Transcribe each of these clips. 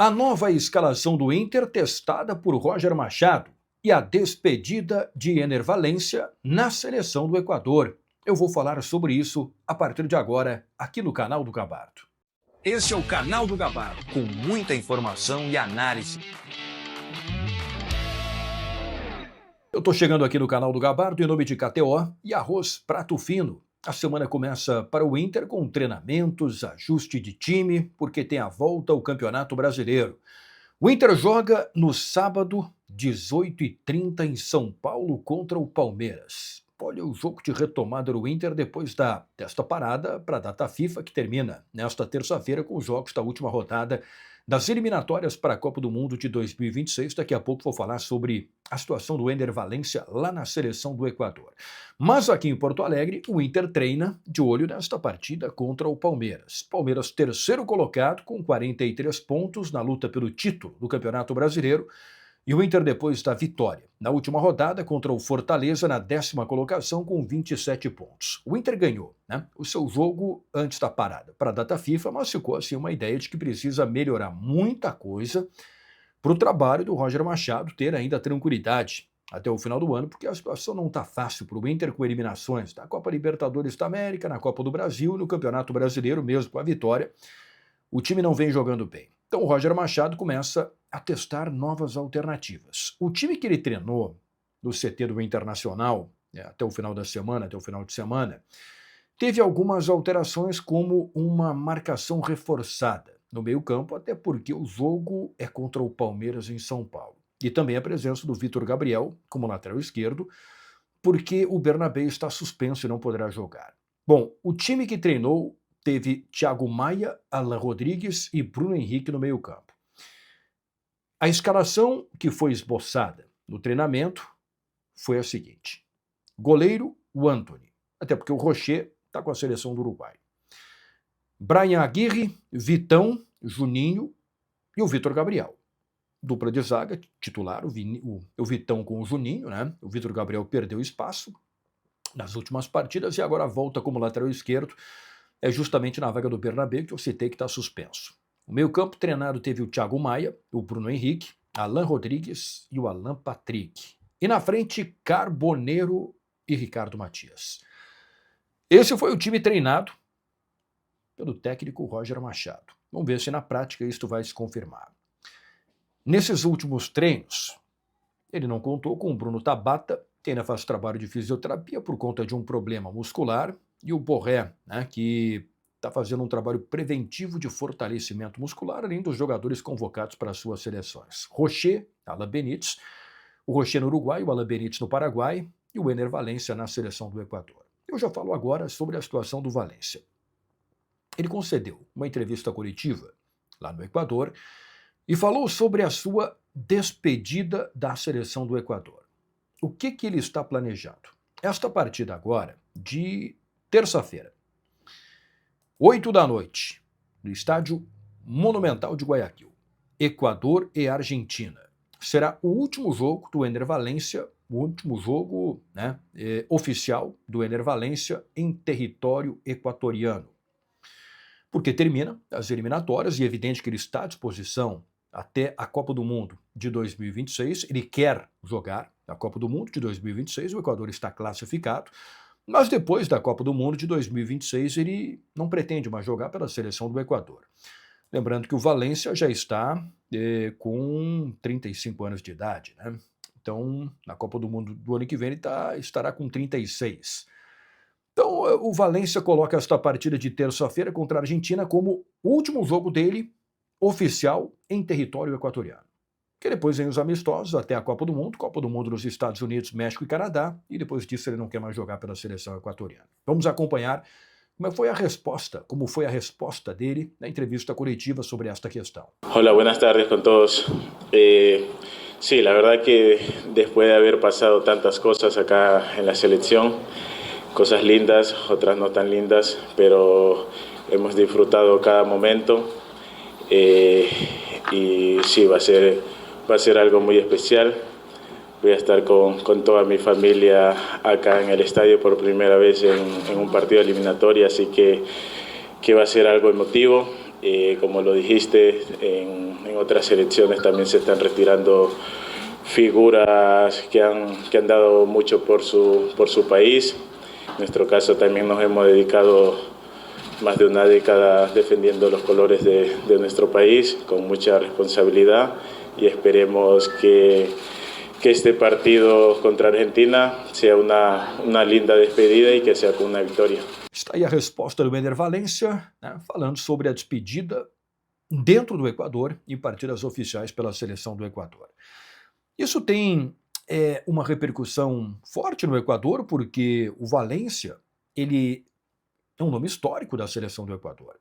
A nova escalação do Inter testada por Roger Machado e a despedida de Ener Valencia na seleção do Equador. Eu vou falar sobre isso a partir de agora aqui no canal do Gabardo. Esse é o canal do Gabardo, com muita informação e análise. Eu tô chegando aqui no canal do Gabardo em nome de KTO e Arroz Prato Fino. A semana começa para o Inter com treinamentos, ajuste de time, porque tem a volta ao Campeonato Brasileiro. O Inter joga no sábado, 18h30, em São Paulo, contra o Palmeiras. Olha o jogo de retomada do Inter depois desta parada para a data FIFA, que termina nesta terça-feira com os jogos da última rodada das eliminatórias para a Copa do Mundo de 2026. Daqui a pouco vou falar sobre a situação do Ener Valencia lá na seleção do Equador. Mas aqui em Porto Alegre, o Inter treina de olho nesta partida contra o Palmeiras. Palmeiras terceiro colocado com 43 pontos na luta pelo título do Campeonato Brasileiro. E o Inter depois da vitória na última rodada contra o Fortaleza na 10ª colocação com 27 pontos. O Inter ganhou, o seu jogo antes da parada para a data FIFA, mas ficou assim uma ideia de que precisa melhorar muita coisa para o trabalho do Roger Machado ter ainda tranquilidade até o final do ano, porque a situação não está fácil para o Inter com eliminações na Copa Libertadores da América, na Copa do Brasil e no Campeonato Brasileiro, mesmo com a vitória. O time não vem jogando bem. Então o Roger Machado começa a testar novas alternativas. O time que ele treinou no CT do Internacional, até o final de semana, teve algumas alterações como uma marcação reforçada no meio-campo, até porque o jogo é contra o Palmeiras em São Paulo. E também a presença do Vitor Gabriel como lateral esquerdo, porque o Bernabé está suspenso e não poderá jogar. Bom, o time que treinou teve Thiago Maia, Alan Rodrigues e Bruno Henrique no meio-campo. A escalação que foi esboçada no treinamento foi a seguinte: goleiro, o Antony, até porque o Rocher está com a seleção do Uruguai. Brian Aguirre, Vitão, Juninho e o Vitor Gabriel. Dupla de zaga, titular, o Vitão com o Juninho, O Vitor Gabriel perdeu espaço nas últimas partidas e agora volta como lateral esquerdo. É justamente na vaga do Bernabé que eu citei que está suspenso. O meio-campo treinado teve o Thiago Maia, o Bruno Henrique, Alan Rodrigues e o Alan Patrick. E na frente, Carboneiro e Ricardo Matias. Esse foi o time treinado pelo técnico Roger Machado. Vamos ver se na prática isto vai se confirmar. Nesses últimos treinos, ele não contou com o Bruno Tabata, que ainda faz trabalho de fisioterapia por conta de um problema muscular, e o Borré, que está fazendo um trabalho preventivo de fortalecimento muscular, além dos jogadores convocados para as suas seleções. Rocher, Alan Benítez, o Rocher no Uruguai, o Alan Benítez no Paraguai e o Ener Valencia na seleção do Equador. Eu já falo agora sobre a situação do Valencia. Ele concedeu uma entrevista coletiva lá no Equador e falou sobre a sua despedida da seleção do Equador. O que ele está planejando? Esta partida agora, de terça-feira, 20h, no estádio Monumental de Guayaquil, Equador e Argentina. Será o último jogo do Ener Valencia, o último jogo oficial do Ener Valencia em território equatoriano. Porque termina as eliminatórias e é evidente que ele está à disposição até a Copa do Mundo de 2026. Ele quer jogar a Copa do Mundo de 2026, o Equador está classificado. Mas depois da Copa do Mundo de 2026, ele não pretende mais jogar pela seleção do Equador. Lembrando que o Valencia já está com 35 anos de idade, Então, na Copa do Mundo do ano que vem, ele estará com 36. Então, o Valencia coloca esta partida de terça-feira contra a Argentina como o último jogo dele oficial em território equatoriano. Que depois vem os amistosos até a Copa do Mundo nos Estados Unidos, México e Canadá, e depois disso ele não quer mais jogar pela seleção equatoriana. Vamos acompanhar como foi a resposta dele na entrevista coletiva sobre esta questão. Hola, buenas tardes con todos. Sí, la verdad que después de haber pasado tantas cosas acá en la selección, cosas lindas, otras no tan lindas, pero hemos disfrutado cada momento y sí, va a ser algo muy especial. Voy a estar con toda mi familia acá en el estadio por primera vez en un partido eliminatorio, así que va a ser algo emotivo. Como lo dijiste, en otras selecciones también se están retirando figuras que han dado mucho por su país. En nuestro caso también nos hemos dedicado más de una década defendiendo los colores de nuestro país con mucha responsabilidad, y esperemos que este partido contra Argentina sea uma linda despedida e que seja com uma vitória. Está aí a resposta do Ener Valencia, né, falando sobre a despedida dentro do Equador em partidas oficiais pela seleção do Equador. Isso tem uma repercussão forte no Equador, porque o Valencia, ele é um nome histórico da seleção do Equador.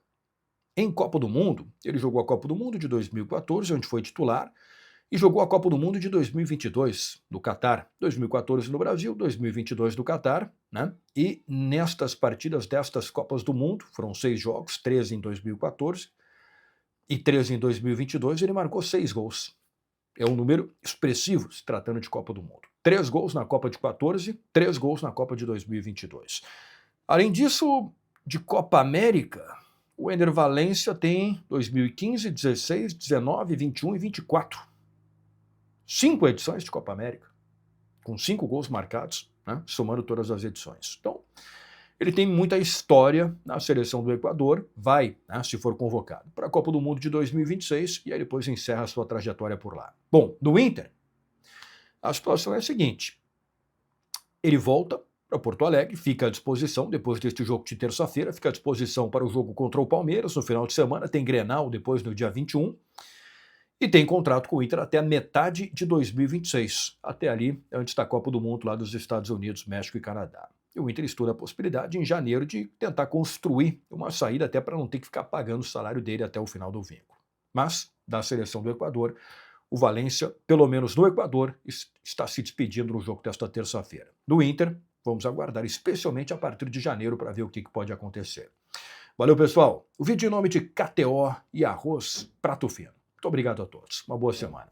Em Copa do Mundo, ele jogou a Copa do Mundo de 2014, onde foi titular, e jogou a Copa do Mundo de 2022, no Catar. 2014 no Brasil, 2022 no Catar, né? E nestas partidas destas Copas do Mundo, foram 6 jogos, 13 em 2014 e 13 em 2022, ele marcou 6 gols. É um número expressivo, se tratando de Copa do Mundo. 3 gols na Copa de 14, 3 gols na Copa de 2022. Além disso, de Copa América, o Ener Valencia tem 2015, 16, 19, 21 e 24. 5 edições de Copa América, com 5 gols marcados, né, somando todas as edições. Então, ele tem muita história na seleção do Equador, vai, né, se for convocado, para a Copa do Mundo de 2026, e aí depois encerra a sua trajetória por lá. Bom, no Inter, a situação é a seguinte: ele volta para Porto Alegre, fica à disposição, depois deste jogo de terça-feira, fica à disposição para o jogo contra o Palmeiras no final de semana, tem Grenal depois no dia 21, e tem contrato com o Inter até a metade de 2026, até ali, antes da Copa do Mundo lá dos Estados Unidos, México e Canadá. E o Inter estuda a possibilidade, em janeiro, de tentar construir uma saída até para não ter que ficar pagando o salário dele até o final do vínculo. Mas, da seleção do Equador, o Valencia, pelo menos no Equador, está se despedindo no jogo desta terça-feira. No Inter, vamos aguardar especialmente a partir de janeiro para ver o que pode acontecer. Valeu, pessoal. O vídeo em nome de KTO e Arroz Prato Fino. Muito obrigado a todos. Uma boa semana.